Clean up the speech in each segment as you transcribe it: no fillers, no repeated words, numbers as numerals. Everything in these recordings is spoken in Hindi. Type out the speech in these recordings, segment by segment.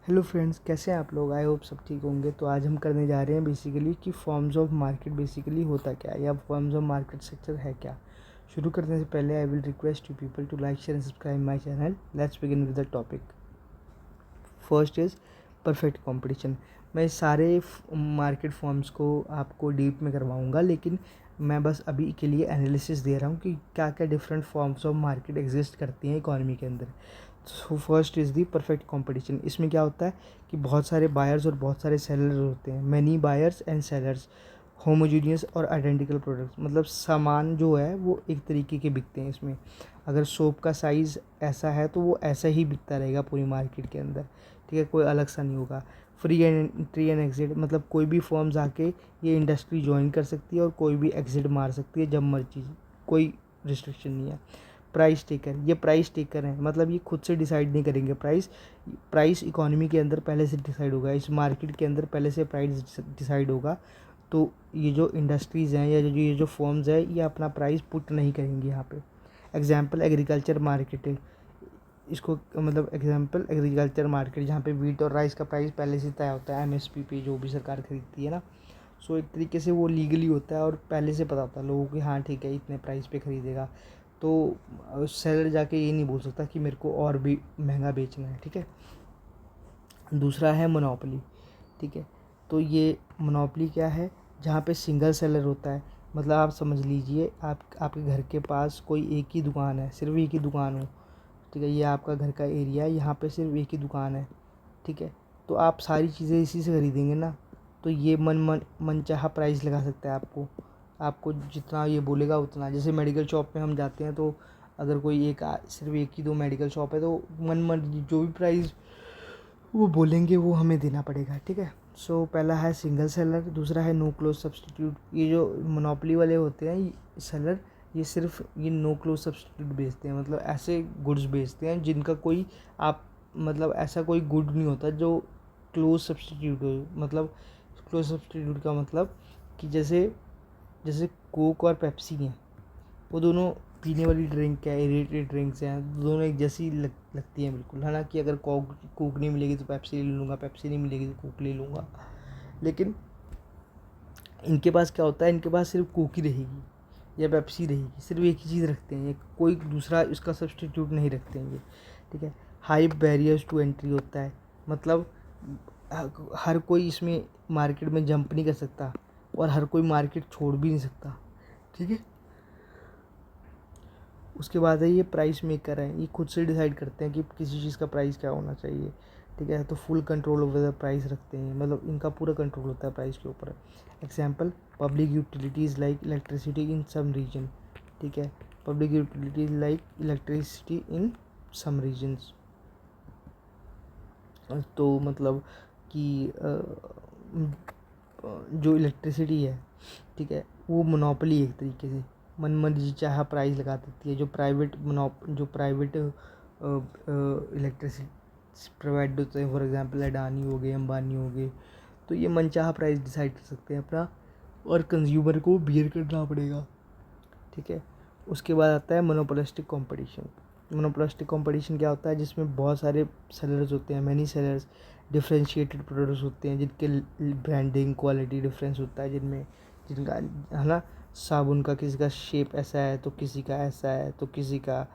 हेलो फ्रेंड्स, कैसे हैं आप लोग। आई होप सब ठीक होंगे। तो आज हम करने जा रहे हैं बेसिकली कि फॉर्म्स ऑफ मार्केट बेसिकली होता क्या है या फॉर्म्स ऑफ मार्केट स्ट्रक्चर है क्या। शुरू करने से पहले I will request you people to like share and subscribe my channel. Let's begin with the topic. First is perfect competition. मैं सारे मार्केट फॉर्म्स को आपको डीप में करवाऊंगा, लेकिन मैं बस अभी के लिए एनालिसिस दे रहा हूँ कि क्या क्या different forms of market exist करती हैं इकोनॉमी के अंदर। So first is the perfect competition. इसमें क्या होता है कि बहुत सारे बायर्स और बहुत सारे सेलर्स होते हैं। Many buyers and sellers, homogeneous और आइडेंटिकल प्रोडक्ट्स, मतलब सामान जो है वो एक तरीके के बिकते हैं इसमें। अगर सोप का साइज़ ऐसा है तो वो ऐसा ही बिकता रहेगा पूरी मार्केट के अंदर, ठीक है, कोई अलग सा नहीं होगा। फ्री एंट्री एंड एग्जिट, मतलब कोई भी फर्म्स आके ये इंडस्ट्री ज्वाइन कर सकती है और कोई भी एग्जिट मार सकती है जब मर्जी, कोई रिस्ट्रिक्शन नहीं है। प्राइस टेकर, ये प्राइस टेकर हैं, मतलब ये खुद से डिसाइड नहीं करेंगे प्राइस। प्राइस इकोनॉमी के अंदर पहले से डिसाइड होगा, इस मार्केट के अंदर पहले से प्राइस डिसाइड होगा। तो ये जो इंडस्ट्रीज़ हैं या जो ये जो फर्म्स हैं ये अपना प्राइस पुट नहीं करेंगे यहाँ पे। एग्जाम्पल एग्रीकल्चर मार्केट है, इसको मतलब एग्जांपल एग्रीकल्चर मार्केट, जहाँ पे वीट और राइस का प्राइस पहले से तय होता है एमएसपी पे, जो भी सरकार खरीदती है ना। सो एक तरीके से वो लीगली होता है और पहले से पता होता है लोगों को, हाँ ठीक है इतने प्राइस पे खरीदेगा। तो सेलर जाके ये नहीं बोल सकता कि मेरे को और भी महंगा बेचना है, ठीक है। दूसरा है मोनोपोली, ठीक है। तो ये मोनोपोली क्या है, जहाँ पे सिंगल सेलर होता है। मतलब आप समझ लीजिए आपके घर के पास कोई एक ही दुकान है, सिर्फ एक ही दुकान हो, ठीक है। ये आपका घर का एरिया है, यहाँ पे सिर्फ एक ही दुकान है, ठीक है। तो आप सारी चीज़ें इसी से खरीदेंगे ना। तो ये मनचाहा प्राइस लगा सकता है आपको, आपको जितना ये बोलेगा उतना। जैसे मेडिकल शॉप में हम जाते हैं तो अगर कोई सिर्फ एक ही दो मेडिकल शॉप है तो मन जो भी प्राइस वो बोलेंगे वो हमें देना पड़ेगा, ठीक है। सो पहला है सिंगल सेलर, दूसरा है नो क्लोज सब्सटीट्यूट। ये जो मोनोपोली वाले होते हैं सेलर, ये सिर्फ ये नो क्लोज सब्सटीट्यूट बेचते हैं, मतलब ऐसे गुड्स बेचते हैं जिनका कोई आप मतलब ऐसा कोई गुड नहीं होता जो क्लोज सब्सटीट्यूट हो। मतलब क्लोज सब्सटीट्यूट का मतलब कि जैसे जैसे कोक और पेप्सी हैं, वो दोनों पीने वाली ड्रिंक है, एरेटेड ड्रिंक्स हैं, दोनों एक जैसी लगती हैं बिल्कुल। हालांकि अगर कोक नहीं मिलेगी तो पेप्सी ले लूँगा, पेप्सी नहीं मिलेगी तो कोक ले लूँगा। लेकिन इनके पास क्या होता है, इनके पास सिर्फ कोक ही रहेगी या पेप्सी रहेगी, सिर्फ एक ही चीज़ रखते हैं, कोई दूसरा इसका सब्सटीट्यूट नहीं रखते हैं ये, ठीक है। हाई बैरियर्स टू एंट्री होता है, मतलब हर कोई इसमें मार्केट में जंप नहीं कर सकता और हर कोई मार्केट छोड़ भी नहीं सकता, ठीक है। उसके बाद है ये प्राइस मेकर है, ये खुद से डिसाइड करते हैं कि किसी चीज़ का प्राइस क्या होना चाहिए, ठीक है। तो full control over the price रखते हैं, मतलब इनका पूरा कंट्रोल होता है प्राइस के ऊपर। Example public utilities like electricity in some region, ठीक है। Public utilities like electricity in some regions, तो मतलब कि जो इलेक्ट्रिसिटी है, ठीक है, वो मोनोपोली एक तरीके से मर्जी चाह प्राइस लगा देती है। जो प्राइवेट इलेक्ट्रिसिटी प्रोवाइड होते हैं, फॉर एग्जांपल अडानी हो गए, अंबानी हो गए, तो ये मनचाहा प्राइस डिसाइड कर सकते हैं अपना और कंज्यूमर को बियर करना पड़ेगा, ठीक है। उसके बाद आता है मोनोपोलिस्टिक कंपटीशन। मोनोपोलिस्टिक कंपटीशन क्या होता है, जिसमें बहुत सारे सेलर्स होते हैं, मैनी सेलर्स, डिफ्रेंशिएटेड प्रोडक्ट्स होते हैं जिनके ब्रांडिंग क्वालिटी डिफरेंस होता है, जिनका है ना, साबुन का किसी का शेप ऐसा है तो किसी का ऐसा है तो किसी का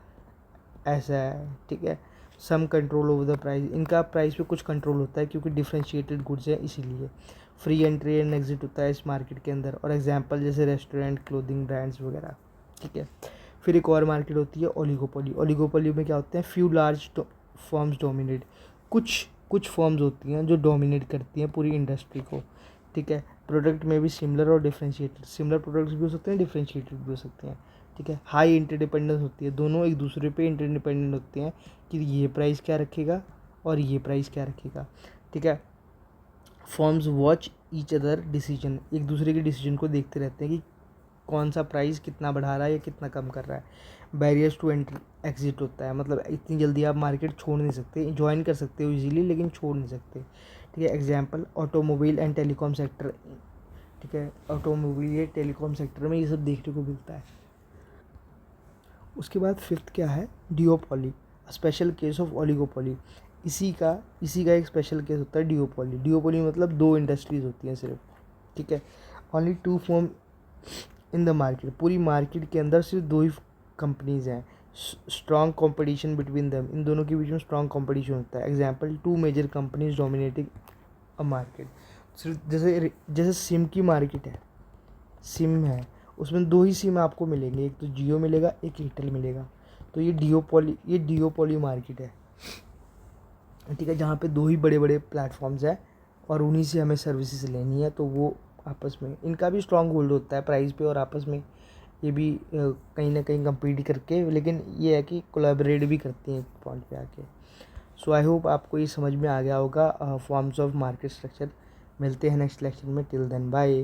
ऐसा है, ठीक है। Some control over the price, इनका प्राइस पे कुछ कंट्रोल होता है क्योंकि डिफ्रेंशिएटेड गुड्स है इसीलिए। फ्री एंट्री एंड एग्जिट होता है इस मार्केट के अंदर, और एग्जांपल जैसे रेस्टोरेंट, क्लोथिंग ब्रांड्स वगैरह, ठीक है। फिर एक और मार्केट होती है ओलिगोपोली। ओलिगोपोली में क्या होते हैं, फ्यू लार्ज फर्म्स डोमिनेट, कुछ फर्म्स होती हैं जो डोमिनेट करती हैं पूरी इंडस्ट्री को, ठीक है। प्रोडक्ट में भी सिमिलर और डिफ्रेंशिएटेड, सिमिलर प्रोडक्ट्स भी हो सकते हैं, डिफ्रेंशिएटेड भी हो सकते हैं, ठीक है। हाई इंटरडिपेंडेंस होती है, दोनों एक दूसरे पे इंटरडिपेंडेंट होते हैं कि ये प्राइस क्या रखेगा और ये प्राइस क्या रखेगा, ठीक है। Firms watch each other decision, एक दूसरे के डिसीजन को देखते रहते हैं कि कौन सा प्राइस कितना बढ़ा रहा है या कितना कम कर रहा है। बैरियर्स टू एंट्री एग्जिट होता है, मतलब इतनी जल्दी आप मार्केट छोड़ नहीं सकते, ज्वाइन कर सकते हो इजीली लेकिन छोड़ नहीं सकते, ठीक है। Example automobile and telecom sector, ठीक है। ऑटोमोबाइल या टेलीकॉम सेक्टर में ये सब देखने को मिलता है। उसके बाद फिफ्थ क्या है, डिओपोली, स्पेशल केस ऑफ ओलिगोपोली। इसी का एक स्पेशल केस होता है डिओपोली। डिओपोली मतलब 2 इंडस्ट्रीज होती हैं सिर्फ, ठीक है। Only 2 firm in the market, पूरी मार्केट के अंदर सिर्फ 2 ही कंपनीज हैं। स्ट्रॉन्ग कंपटीशन बिटवीन देम, इन दोनों के बीच में स्ट्रॉन्ग कंपटीशन होता है। Example 2 major companies dominating a market. सिर्फ जैसे सिम की मार्केट है, सिम है, उसमें 2 ही सिम आपको मिलेंगे, एक तो जियो मिलेगा, एक एयरटेल मिलेगा। तो ये डिओपोली मार्केट है, ठीक है, जहाँ पे 2 ही बड़े बड़े प्लेटफॉर्म्स हैं और उन्हीं से हमें सर्विसेज लेनी है। तो वो आपस में इनका भी स्ट्रॉन्ग होल्ड होता है प्राइस पे, और आपस में ये भी कहीं ना कहीं कम्पीट करके, लेकिन ये है कि कोलैबोरेट भी करती हैं एक पॉइंट पे आके। सो आई होप आपको ये समझ में आ गया होगा फॉर्म्स ऑफ मार्केट स्ट्रक्चर। मिलते हैं नेक्स्ट लेक्चर में, टिल देन बाय।